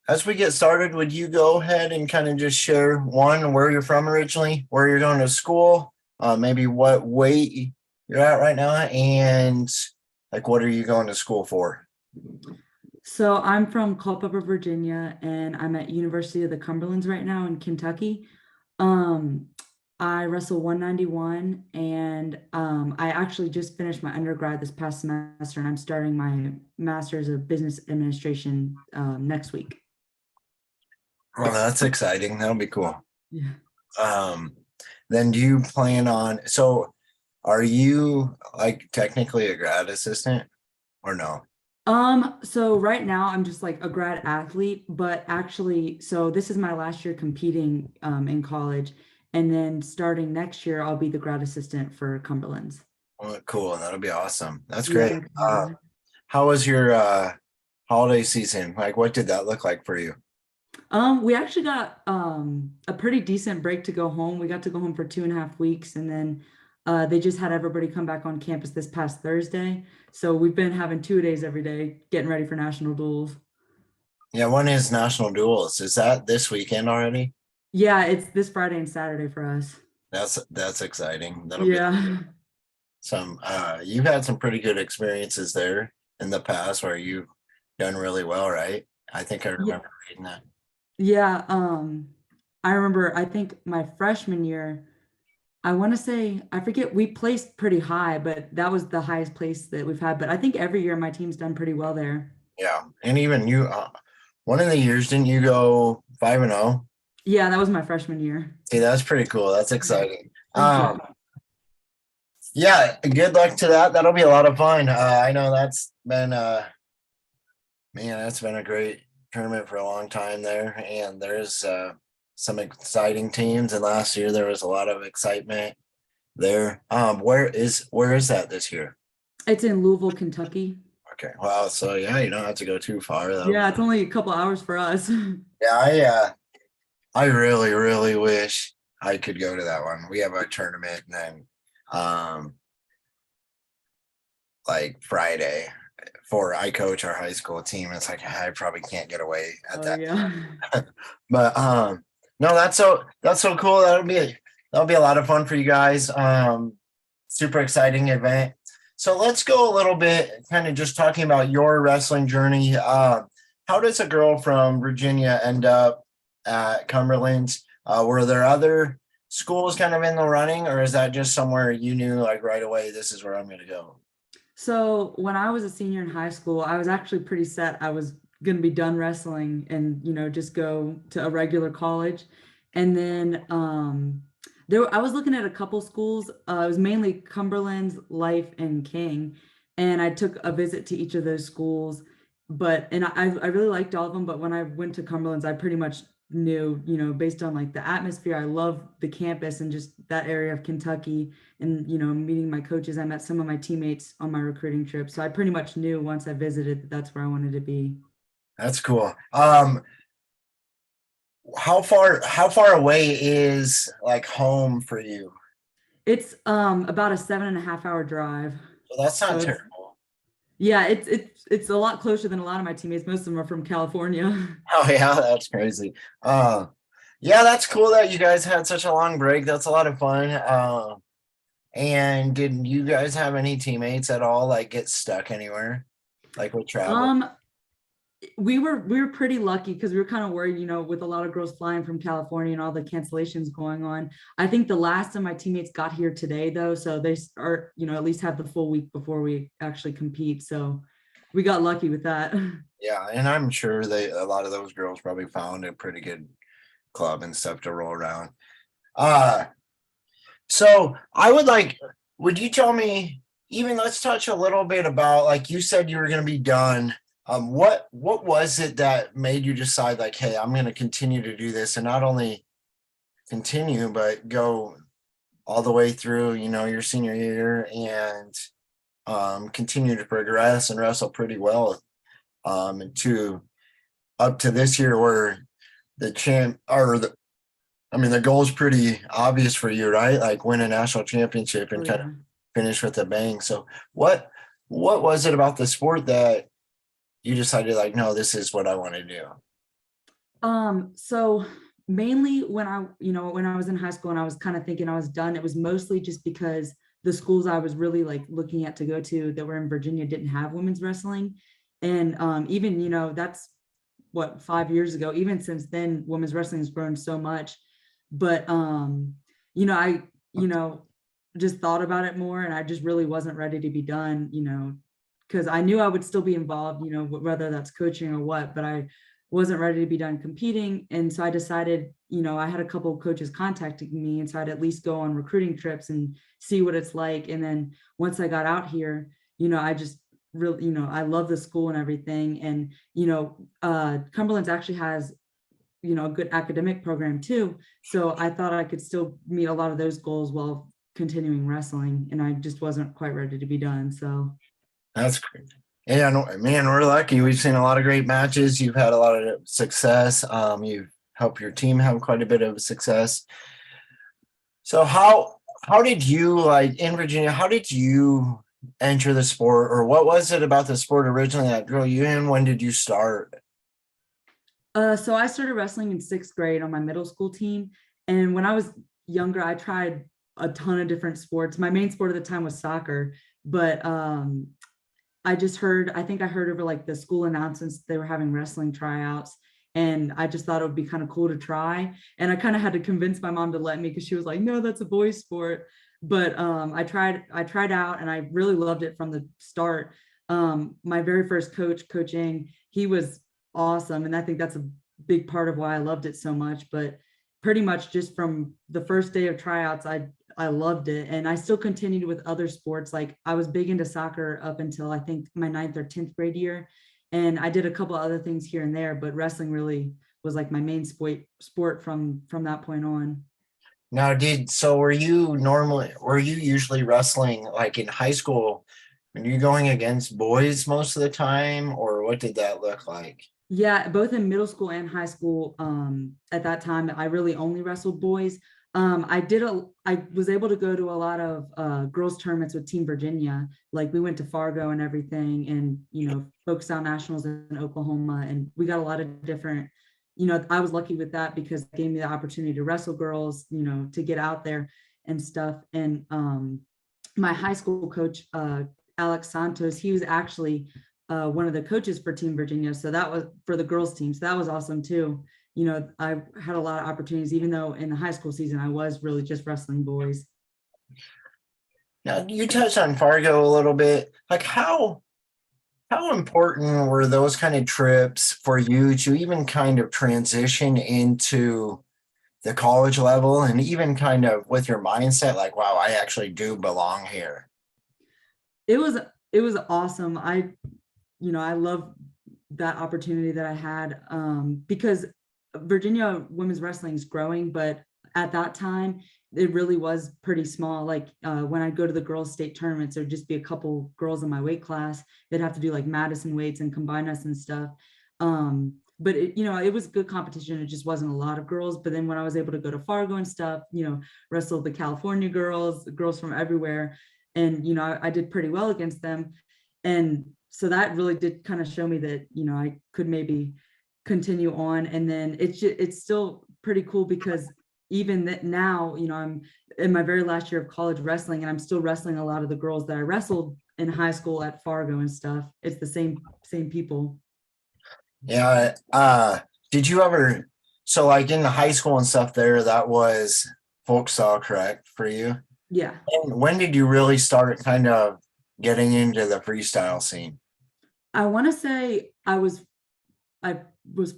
As we get started, would you go ahead and kind of just share one, where you're from originally, where you're going to school, maybe what weight you're at right now, and like what are you going to school for? So I'm from Culpeper, Virginia, and I'm at University of the Cumberlands right now in Kentucky. Um, I wrestle 191, and I actually just finished my undergrad this past semester, and I'm starting my master's of business administration next week. Well, that's exciting. That'll be cool. Yeah. Um, then do you plan on, so are you like technically a grad assistant or no? So right now I'm just like a grad athlete, but actually, so this is my last year competing in college, and then starting next year I'll be the grad assistant for Cumberlands. Well, cool. That'll be awesome. That's Yeah, I'm great. excited. How was your holiday season? Like, what did that look like for you? We actually got a pretty decent break to go home. We got to go home for 2.5 weeks, and then they just had everybody come back on campus this past Thursday. So we've been having 2 days every day, getting ready for national duels. Yeah, one is National Duels. Is that this weekend already? Yeah, it's this Friday and Saturday for us. That's exciting. That'll be Yeah. some you've had some pretty good experiences there in the past where you've done really well, right? I think I Yeah. remember reading that. Yeah. I remember, I think my freshman year, I want to say, I forget, we placed pretty high, but that was the highest place that we've had. But I think every year my team's done pretty well there. Yeah. And even you one of the years didn't you go 5-0? Yeah, that was my freshman year. See, that's pretty cool. That's Yeah. exciting. Thank you. Yeah, good luck to that. That'll be a lot of fun. I know that's been man, that's been a great tournament for a long time there. And there's some exciting teams. And last year there was a lot of excitement there. Where is that this year? It's in Louisville, Kentucky. Okay. Wow. So yeah, you don't have to go too far. That'll be Yeah, it's only a couple hours for us. yeah, I really, really wish I could go to that one. We have a tournament and then like Friday for I coach our high school team. It's like I probably can't get away at Oh that. yeah. But no, that's so cool. That'll be a lot of fun for you guys. Super exciting event. So let's go a little bit kind of just talking about your wrestling journey. How does a girl from Virginia end up at Cumberlands? Were there other schools kind of in the running, or is that just somewhere you knew like right away, this is where I'm gonna go? So when I was a senior in high school, I was actually pretty set. I was going to be done wrestling and, just go to a regular college. And then I was looking at a couple schools. It was mainly Cumberland's, Life, and King. And I took a visit to each of those schools. I really liked all of them. But when I went to Cumberland's, I pretty much knew, based on like the atmosphere, I love the campus and just that area of Kentucky, and meeting my coaches. I met some of my teammates on my recruiting trip, so I pretty much knew once I visited that that's where I wanted to be. That's cool. How far away is like home for you? It's about a 7.5 hour drive. So that's So not it's, terrible. yeah, it's a lot closer than a lot of my teammates. Most of them are from California. Oh yeah, that's crazy. Yeah, that's cool that you guys had such a long break. That's a lot of fun. And did you guys have any teammates at all like get stuck anywhere? Like with travel? um we were pretty lucky because we were kind of worried, with a lot of girls flying from California and all the cancellations going on. I think the last of my teammates got here today though, so they are, at least have the full week before we actually compete. So we got lucky with that. Yeah, and I'm sure a lot of those girls probably found a pretty good club and stuff to roll around. Uh so would you tell me, even let's touch a little bit about, like you said you were gonna be done. What was it that made you decide like, hey, I'm gonna continue to do this and not only continue, but go all the way through, your senior year and continue to progress and wrestle pretty well to up to this year where the champ or the I mean the goal is pretty obvious for you, right? Like win a national championship Oh and kind of yeah. finish with a bang. So what was it about the sport that you decided like, no, this is what I want to do? So mainly when when I was in high school and I was kind of thinking I was done, it was mostly just because the schools I was really like looking at to go to that were in Virginia didn't have women's wrestling. And even, that's what, 5 years ago. Even since then, women's wrestling has grown so much. But I, just thought about it more and I just really wasn't ready to be done, because I knew I would still be involved, whether that's coaching or what, but I wasn't ready to be done competing. And so I decided, I had a couple of coaches contacting me, and so I'd at least go on recruiting trips and see what it's like. And then once I got out here, I just really, I love the school and everything. And, Cumberland's actually has, a good academic program too. So I thought I could still meet a lot of those goals while continuing wrestling. And I just wasn't quite ready to be done. So That's great. And man, we're lucky. We've seen a lot of great matches. You've had a lot of success. You've helped your team have quite a bit of success. So how did you, like, in Virginia, how did you enter the sport, or what was it about the sport originally that drew you in? When did you start? So I started wrestling in 6th grade on my middle school team. And when I was younger, I tried a ton of different sports. My main sport at the time was soccer, but I think I heard over like the school announcements, they were having wrestling tryouts. And I just thought it would be kind of cool to try. And I kind of had to convince my mom to let me, because she was like, no, that's a boys sport. But I tried out and I really loved it from the start. My very first coach coaching, he was awesome. And I think that's a big part of why I loved it so much. But pretty much just from the first day of tryouts, I loved it. And I still continued with other sports. Like I was big into soccer up until I think my 9th or 10th grade year. And I did a couple other things here and there, but wrestling really was like my main sport from that point on. Now, were you usually wrestling like in high school? When you going against boys most of the time, or what did that look like? Yeah, both in middle school and high school. At that time, I really only wrestled boys. I was able to go to a lot of girls tournaments with Team Virginia. Like we went to Fargo and everything, and Folkstyle Nationals in Oklahoma, and we got a lot of different. I was lucky with that because it gave me the opportunity to wrestle girls. To get out there and stuff. And my high school coach, Alex Santos, he was actually one of the coaches for Team Virginia. So that was for the girls team. So that was awesome too. I had a lot of opportunities, even though in the high school season, I was really just wrestling boys. Now, you touched on Fargo a little bit. Like how important were those kind of trips for you to even kind of transition into the college level, and even kind of with your mindset, like, wow, I actually do belong here? It was, it was awesome. I love that opportunity that I had, because Virginia women's wrestling is growing, but at that time, it really was pretty small. Like when I go to the girls' state tournaments, there'd just be a couple girls in my weight class. They'd have to do like Madison weights and combine us and stuff. But it was good competition. It just wasn't a lot of girls. But then when I was able to go to Fargo and stuff, wrestle the California girls from everywhere, and I did pretty well against them. And so that really did kind of show me that I could maybe continue on. And then it's still pretty cool because even that now, I'm in my very last year of college wrestling, and I'm still wrestling a lot of the girls that I wrestled in high school at Fargo and stuff. It's the same people. Yeah. Did you ever, so like in the high school and stuff there, that was folk style, correct, for you? Yeah. And when did you really start kind of getting into the freestyle scene? I want to say I was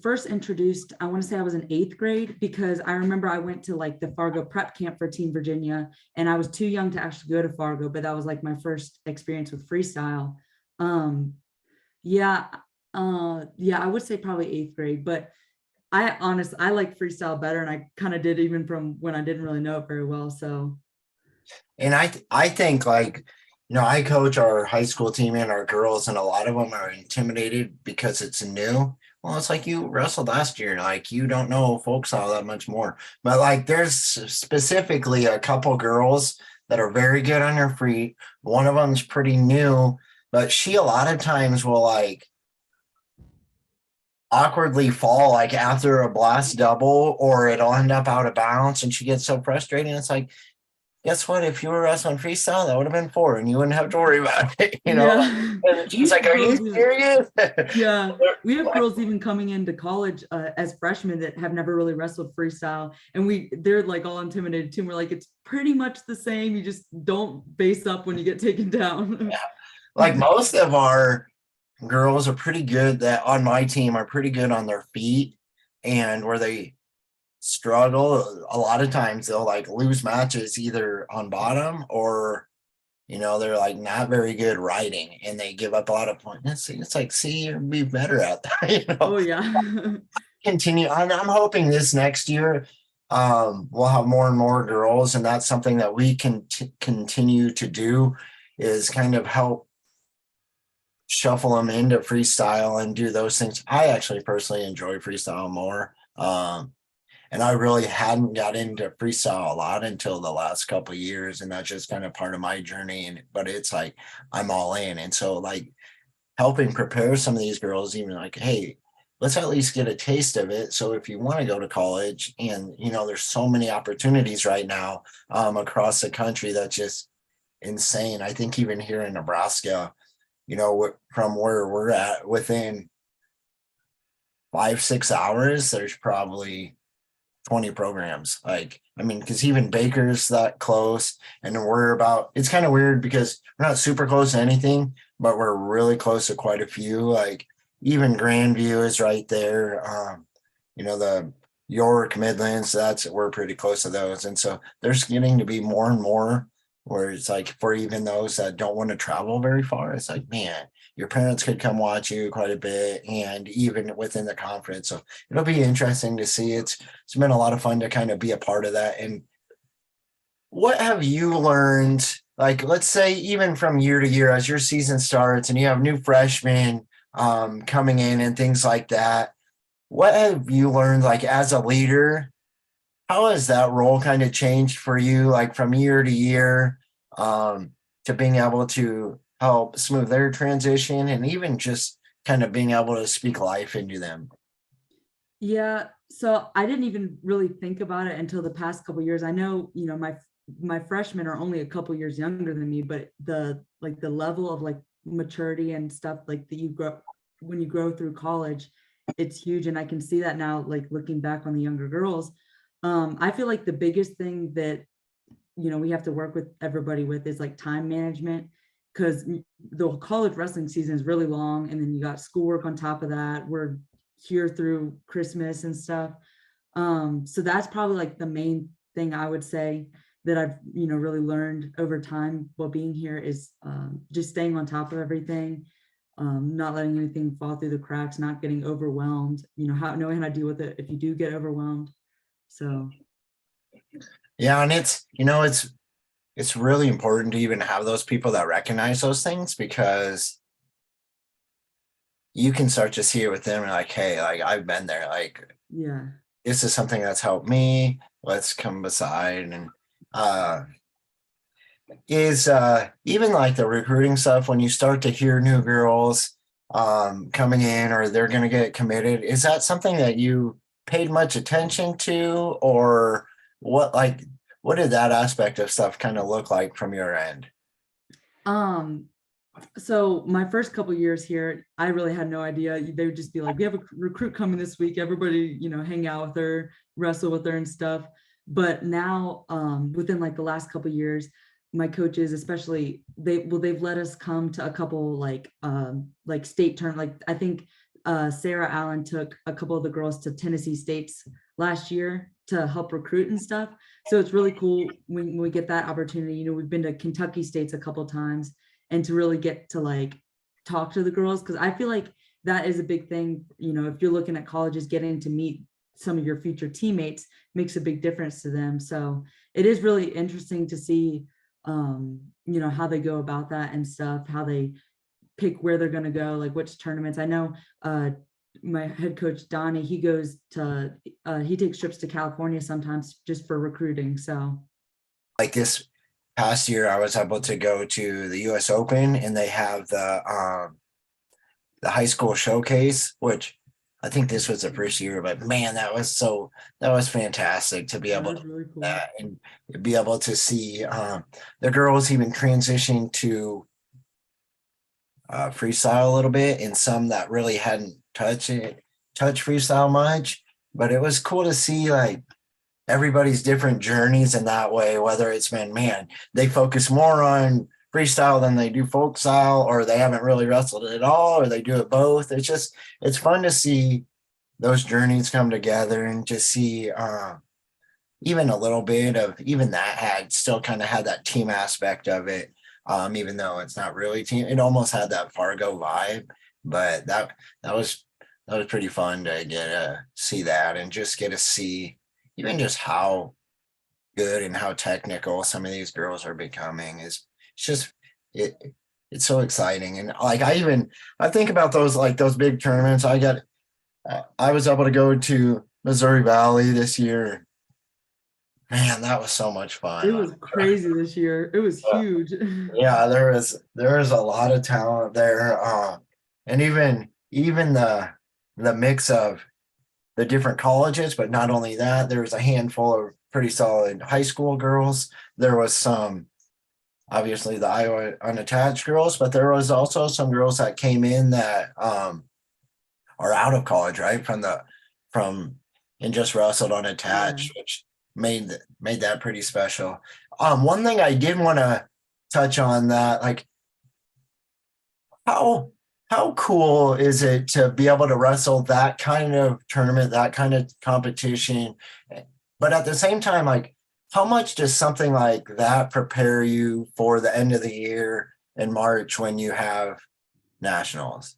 first introduced, I want to say I was in 8th grade, because I remember I went to like the Fargo prep camp for Team Virginia, and I was too young to actually go to Fargo, but that was like my first experience with freestyle. Um, yeah, yeah, I would say probably 8th grade, but I like freestyle better, and I kind of did even from when I didn't really know it very well. So And I think, like, I coach our high school team and our girls, and a lot of them are intimidated because it's new. Well, it's like you wrestled last year, like you don't know folk style that much more. But like there's specifically a couple girls that are very good on their feet. One of them's pretty new, but she a lot of times will like awkwardly fall like after a blast double, or it'll end up out of bounds, and she gets so frustrated. It's like, guess what? If you were wrestling freestyle, that would have been 4, and you wouldn't have to worry about it. Yeah. And We she's like, have "Are you girls even, serious?" yeah, we have girls even coming into college as freshmen that have never really wrestled freestyle, and they're like all intimidated too. We're like, it's pretty much the same. You just don't base up when you get taken down. Like most of our girls are pretty good that on my team are pretty good on their feet, and where they struggle a lot of times they'll like lose matches either on bottom, or they're like not very good riding and they give up a lot of points. It's like, see, you'd be better at that. Oh yeah. Continue. I'm hoping this next year we'll have more and more girls, and that's something that we can continue to do, is kind of help shuffle them into freestyle and do those things. I actually personally enjoy freestyle more. And I really hadn't got into freestyle a lot until the last couple of years, and that's just kind of part of my journey. But it's like I'm all in, and so like helping prepare some of these girls, even like, hey, let's at least get a taste of it. So if you want to go to college, and there's so many opportunities right now across the country, that's just insane. I think even here in Nebraska, from where we're at, within 5-6 hours, there's probably 20 programs. Like, I mean, because even Baker's that close, and it's kind of weird because we're not super close to anything, but we're really close to quite a few. Like, even Grandview is right there. The York Midlands, we're pretty close to those. And so there's getting to be more and more where it's like, for even those that don't want to travel very far, it's like, man, your parents could come watch you quite a bit, and even within the conference. So it'll be interesting to see. It's been a lot of fun to kind of be a part of that. And what have you learned? Like, let's say even from year to year, as your season starts and you have new freshmen coming in and things like that, what have you learned, like as a leader? How has that role kind of changed for you, like from year to year, to being able to help smooth their transition, and even just kind of being able to speak life into them? Yeah, so I didn't even really think about it until the past couple years. I know, my freshmen are only a couple years younger than me, but the level of like maturity and stuff like that you grow when you grow through college, it's huge. And I can see that now, like looking back on the younger girls. I feel like the biggest thing that we have to work with everybody with is like time management, because the college wrestling season is really long, and then you got schoolwork on top of that. We're here through Christmas and stuff. So that's probably like the main thing I would say that I've really learned over time while being here is just staying on top of everything, not letting anything fall through the cracks, not getting overwhelmed, knowing how to deal with it if you do get overwhelmed. So Yeah, and it's really important to even have those people that recognize those things, because you can start to see it with them, and like, hey, like I've been there, like yeah. this is something that's helped me. Let's come beside. And is even like the recruiting stuff, when you start to hear new girls coming in, or they're going to get committed, is that something that you paid much attention to, or what did that aspect of stuff kind of look like from your end? Um, so my first couple years here, I really had no idea. They would just be like, we have a recruit coming this week. Everybody, hang out with her, wrestle with her and stuff. But now, within like the last couple years, my coaches, especially, they've let us come to a couple like state turn. Like I think Sarah Allen took a couple of the girls to Tennessee States last year to help recruit and stuff. So it's really cool when we get that opportunity. We've been to Kentucky States a couple times, and to really get to like talk to the girls, because I feel like that is a big thing. If you're looking at colleges, getting to meet some of your future teammates makes a big difference to them. So it is really interesting to see how they go about that and stuff, how they pick where they're going to go, like which tournaments. I know my head coach Donnie, he takes trips to California sometimes just for recruiting. So Like this past year, I was able to go to the US Open, and they have the high school showcase, which I think this was the first year, but man, that was fantastic to be That able to was really do cool. that and be able to see the girls even transition to freestyle a little bit, and some that really hadn't touched freestyle much. But it was cool to see like everybody's different journeys in that way, whether it's been, man, they focus more on freestyle than they do folk style, or they haven't really wrestled it at all, or they do it both. It's fun to see those journeys come together and just see even a little bit of even that had still kind of had that team aspect of it. Even though it's not really team, it almost had that Fargo vibe, but that was that was pretty fun to get to see that and just get to see even just how good and how technical some of these girls are becoming is it's just it it's so exciting. And like I think about those like those big tournaments. I was able to go to Missouri Valley this year. Man, that was so much It fun. was crazy this year. It was huge. Yeah, there is a lot of talent there. And even the mix of the different colleges, but not only that, there was a handful of pretty solid high school girls. There was some obviously the Iowa unattached girls, but there was also some girls that came in that are out of college, right? From and just wrestled Yeah. unattached, which made that pretty special. One thing I did want to touch on that, like how how cool is it to be able to wrestle that kind of tournament, that kind of competition, but at the same time, like how much does something like that prepare you for the end of the year in March when you have nationals?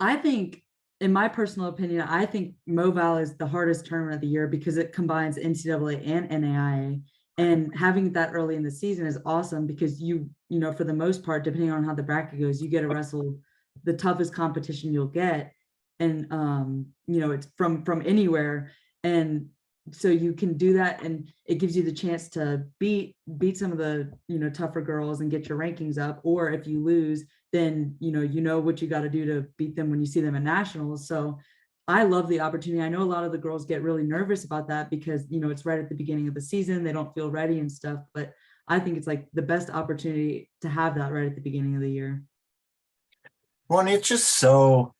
I think, in my personal opinion, I think Moval is the hardest tournament of the year because it combines NCAA and NAIA. And having that early in the season is awesome because you know, for the most part, depending on how the bracket goes, you get to wrestle the toughest competition you'll get. And you know, it's from anywhere. And so you can do that, and it gives you the chance to beat some of the, you know, tougher girls and get your rankings up. Or if you lose, then you know what you got to do to beat them when you see them in nationals. So I love the opportunity. I know a lot of the girls get really nervous about that because, you know, it's right at the beginning of the season, they don't feel ready and stuff, but I think it's like the best opportunity to have that right at the beginning of the year. Well, and it's just so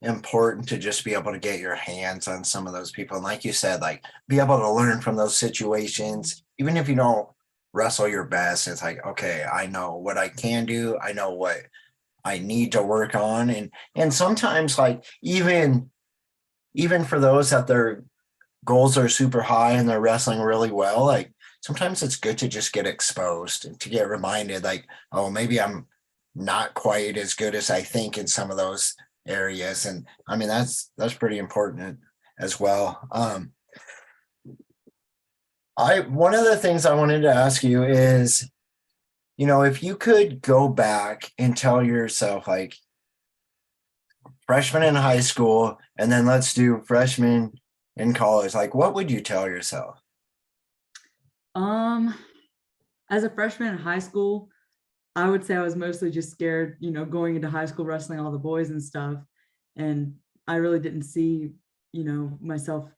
important to just be able to get your hands on some of those people. And like you said, like be able to learn from those situations, even if you don't wrestle your best. It's like, okay, I know what I can do. I know what I need to work on. And sometimes like even for those that their goals are super high and they're wrestling really well, like sometimes it's good to just get exposed and to get reminded, like, oh, maybe I'm not quite as good as I think in some of those areas. And I mean that's pretty important as well. I one of the things I wanted to ask you is, if you could go back and tell yourself like freshman in high school and then let's do freshman in college, like what would you tell yourself? um as a freshman in high school, I would say I was mostly just scared, you know, going into high school wrestling all the boys and stuff. And I really didn't see, you know, myself.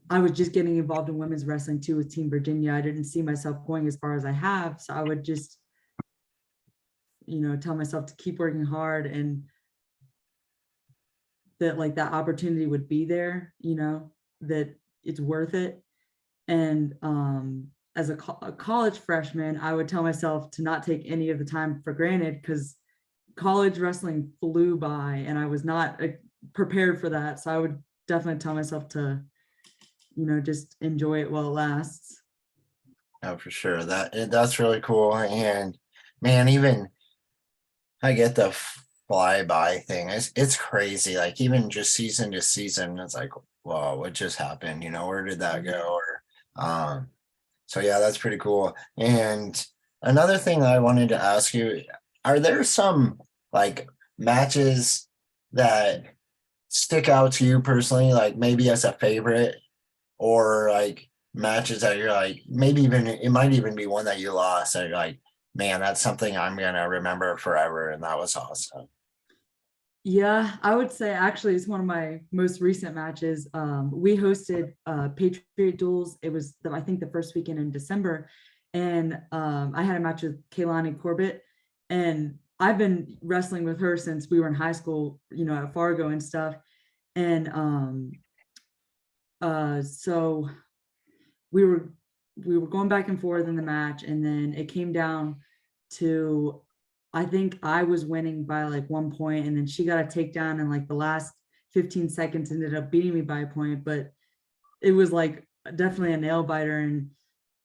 I was just getting involved in women's wrestling too with Team Virginia. I didn't see myself going as far as I have. So I would just, you know, tell myself to keep working hard, and that like that opportunity would be there, you know, that it's worth it. And as a college freshman, I would tell myself to not take any of the time for granted because college wrestling flew by and I was not prepared for that. So I would definitely tell myself to, you know, just enjoy it while it lasts. Oh, for sure. That's really cool. And man, even I get the flyby thing. It's crazy. Like even just season to season, it's like, whoa, what just happened? Where did that go? Or so yeah, that's pretty cool. And another thing that I wanted to ask you, are there some like matches that stick out to you personally, like maybe as a favorite, or like matches that you're like, maybe even it might even be one that you lost that you're like, man, that's something I'm gonna remember forever, and that was awesome. Yeah, I would say actually it's one of my most recent matches. We hosted Patriot Duels. It was I think the first weekend in December, and I had a match with Kaylani Corbett, and I've been wrestling with her since we were in high school, at Fargo and stuff. And so we were we were going back and forth in the match, and then it came down to, I think I was winning by like 1 point, and then she got a takedown in like the last 15 seconds, ended up beating me by a point, but it was like definitely a nail biter, and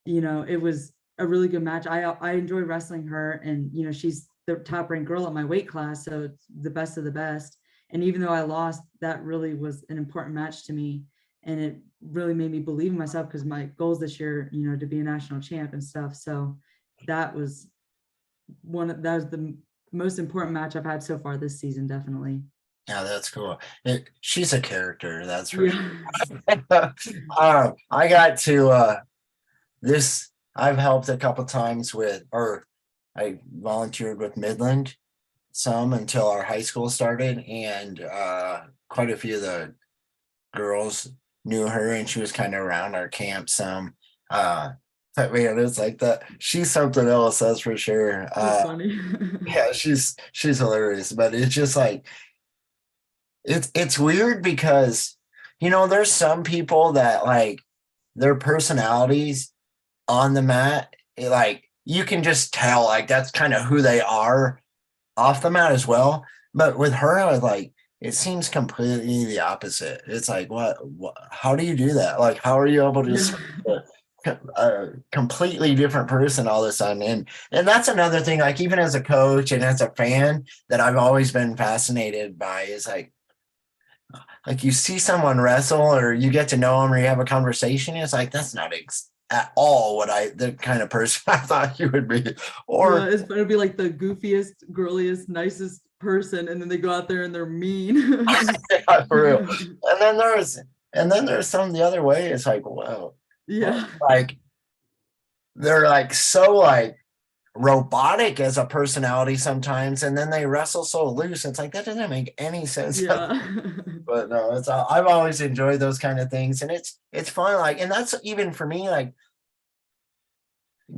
it was a really good match. I enjoy wrestling her, and she's the top ranked girl at my weight class, so it's the best of the best. And even though I lost, that really was an important match to me, and it really made me believe in myself, because my goals this year, to be a national champ and stuff. So that was that was the most important match I've had so far this season, definitely. Yeah, that's cool. She's a character, that's for sure. Yeah. I got to this. I've helped a couple times with, or I volunteered with Midland some until our high school started, and quite a few of the girls knew her, and she was kind of around our camp some. But man, it's like that. She's something else, that's for sure. That's funny. Yeah, she's hilarious, but it's just like it's weird because there's some people that like their personalities on the mat, like you can just tell like that's kind of who they are off the mat as well. But with her, I was like, it seems completely the opposite. It's like, what how do you do that? Like, how are you able to Yeah. just a completely different person all of a sudden? And that's another thing, like even as a coach and as a fan, that I've always been fascinated by is like you see someone wrestle or you get to know them or you have a conversation. It's like, that's not at all the kind of person I thought you would be. Yeah, Or it's gonna be like the goofiest, girliest, nicest person, and then they go out there and they're mean. yeah, for real. And then there's some the other way. It's like, whoa, Yeah. like they're like so like robotic as a personality sometimes, and then they wrestle so loose. It's like that doesn't make any sense. Yeah. But no, I've always enjoyed those kind of things, and it's fun. Like, and that's even for me, like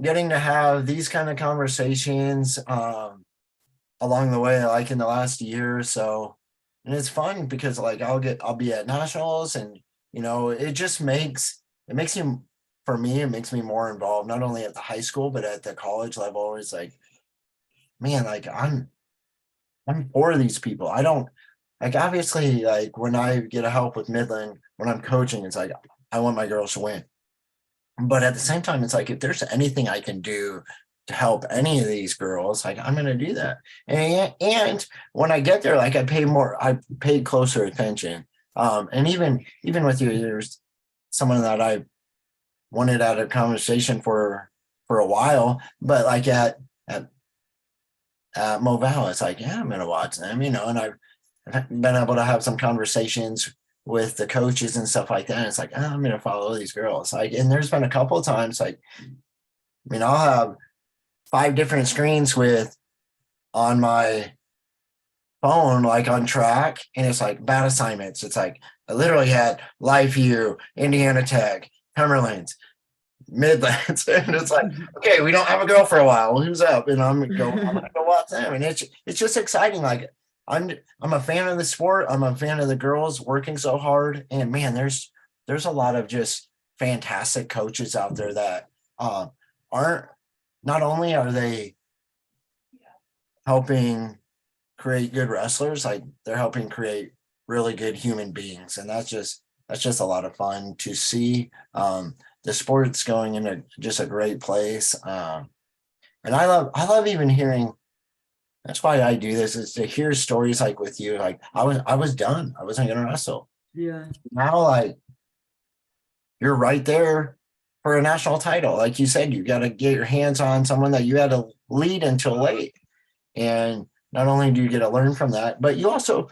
getting to have these kind of conversations along the way, like in the last year or so. And it's fun because like I'll be at nationals, and it makes you, for me, it makes me more involved, not only at the high school, but at the college level. It's like, man, like I'm for these people. I don't like, obviously, like when I get a help with Midland, when I'm coaching, it's like I want my girls to win. But at the same time, it's like if there's anything I can do to help any of these girls, like I'm gonna do that. And when I get there, like I pay closer attention. And even with you, there's someone that I wanted at a conversation for a while, but like at Moval, it's like, yeah, I'm gonna watch them, and I've been able to have some conversations with the coaches and stuff like that. And it's like, oh, I'm gonna follow these girls. Like, and there's been a couple of times, like, I'll have 5 different screens with on my phone, like on track, and it's like bad assignments. It's like I literally had Live View, Indiana Tech, Cumberlands, Midlands, and it's like, okay, we don't have a girl for a while. Well, who's up? And I'm gonna go watch them, and it's just exciting. Like I'm a fan of the sport. I'm a fan of the girls working so hard, and man, there's a lot of just fantastic coaches out there that aren't not only are they helping create good wrestlers, like they're helping create really good human beings, and that's just a lot of fun to see. The sport's going in just a great place. And I love even hearing, that's why I do this, is to hear stories like with you. Like I was done. I wasn't gonna wrestle. Yeah. Now like you're right there for a national title. Like you said, you gotta get your hands on someone that you had to lead until late. And not only do you get to learn from that, but you also,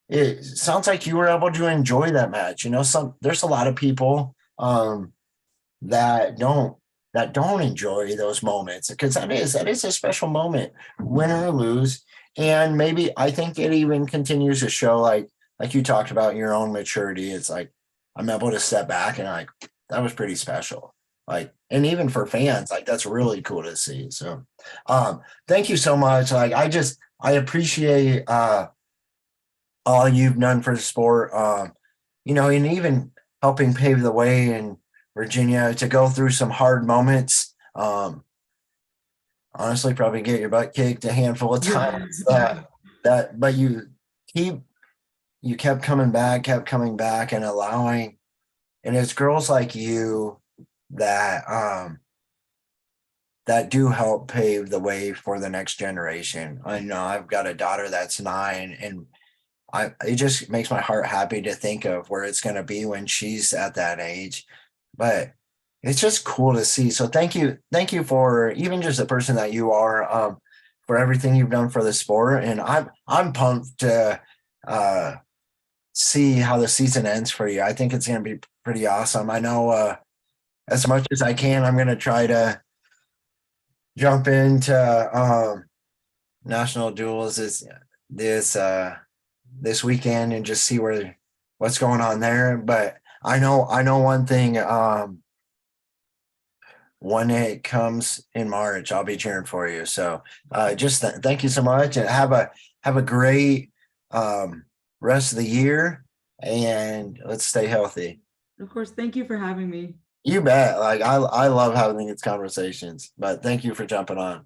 it sounds like you were able to enjoy that match. There's a lot of people that don't enjoy those moments, because that is a special moment, win or lose. And maybe I think it even continues to show like you talked about your own maturity. It's like I'm able to step back and like that was pretty special. Like, and even for fans, like that's really cool to see. So thank you so much. Like I appreciate all you've done for the sport. And even helping pave the way in Virginia to go through some hard moments. Honestly, probably get your butt kicked a handful of Yeah. times. But keep you kept coming back and allowing, and it's girls like you that that do help pave the way for the next generation. I know I've got a daughter that's 9, and it just makes my heart happy to think of where it's going to be when she's at that age. But it's just cool to see. So thank you for even just the person that you are, for everything you've done for the sport. And I'm pumped to see how the season ends for you. I think it's going to be pretty awesome. I know as much as I can, I'm going to try to jump into national duels this this weekend and just see what's going on there. But I know one thing. When it comes in March, I'll be cheering for you. So thank you so much, and have a great rest of the year, and let's stay healthy. Of course, thank you for having me. You bet. Like I love having these conversations, but thank you for jumping on.